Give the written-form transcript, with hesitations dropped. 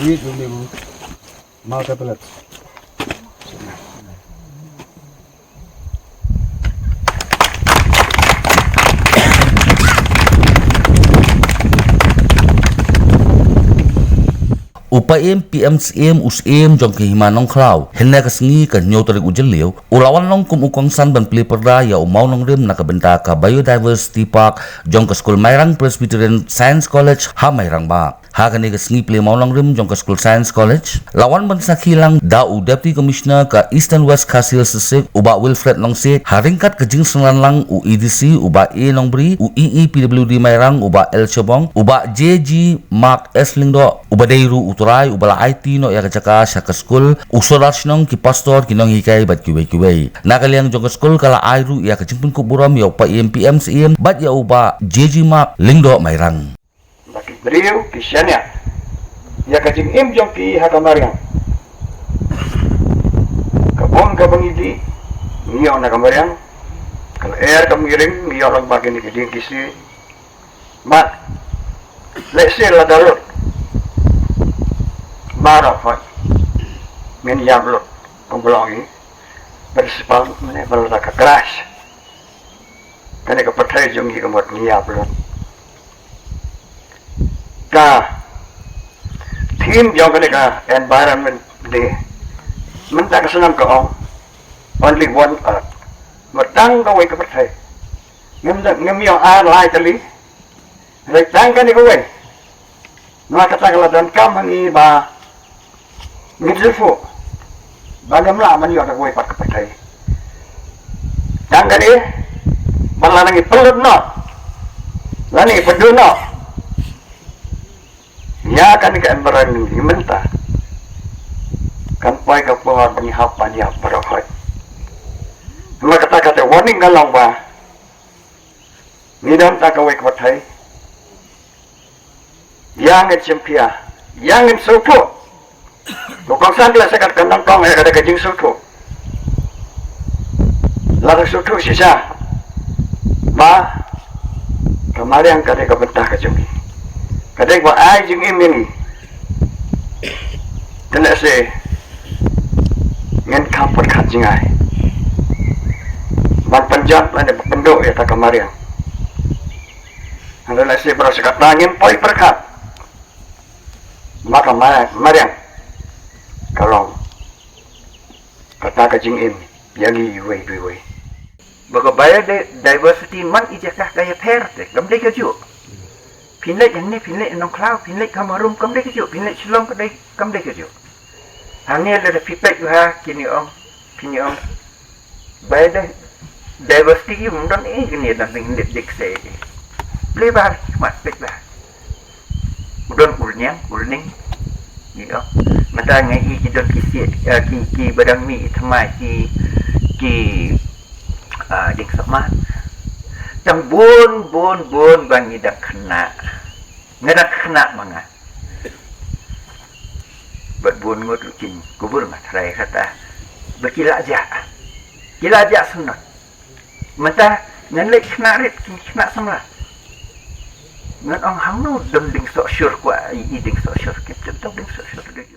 Eat with me, multiple. Upaim PMCM USM jong kehimanong klaw henna kasengi kan nyotorik ujeliu ulawan long kum ukongsan ban pli perda ya umau nong rim na kabenta ka biodiversity park jong ke school Mairang Presbyterian Science College ha Mairang ba ha kani kasengi pli mau nong rim jong ke school Science College lawan ban sakilang da u deputy commissioner ka Eastern West Kasil Sisik uba Wilfred Longsik haringkat kejing lang u EDC uba E Nongbri u EE PWD Mairang uba El Chobong uba JG Mark S Lingdo uba Deiru uturai ubala IT no ya kacaka syaka school usolar sinong ki pastor kinong hikai bat kiwe nakaliang jong school kala airu ya kacimpun kuburam ya upa EMPM CM bat ya uba JG Mark Lingdo Mairang baki beliau kisahnya ya kacing im jong ki hakamariang kabong kabang idi niyo na kamariang kalau air kamiring niyo lang bagi ni kiding kisi mat let's say la darut marafat men yablo pembelongi bersepal men balada ka crash kane ka pathai jongi ka mot ni yablo ka theme jong kane ka environment day menta ka sunam ka only one earth matang ka way ka pathai ngem yo ar lai tali rectang kane ka way nakatagala dan kamani ba Midilfo, bagamla man yun ako ipat kapatay. Yang kani, malanang ipalod no, lani ipado no. Ya kani ka embaran ng himenta, kanpay ka po pangihapan niya parahoy. Makata warning ka lang ba, nidam takaway kapatay, yang itsempia, yang insupo, Bukang sandla sekat kandang kong ya kada kajing sutu. Lalu sutu sisa. Ba kemarin kada ka betah kajungi. Kada ba ay jing imini. Tena se ngen kampur kajing ay. Ban Punjab ada penduk ya ta kemarin. Anda se berasakat nangin poi perkat. Maka mariang kalau kata kajing im yagi yuwe baga bayar diversity man ijakah kaya perte kamde kaju pinlek yang ni pinlek nong cloud pinlek kamarum kamde kaju pinlek silong kamde kaju hanya ada feedback ha kini om bayar diversity mungkin ini dan pinlek dikse lebar mat peklah udon urning gitu mata ngai ki don ki badang mi thamai ki dik sama tang bon bangi dak kena ngadak kena manga bat bon ngot cing kubur matrai kata bakila aja sunat mata ngalek kena rit kena sama ngan ong hang no ding so sure kwa i ding so sure kip ding so sure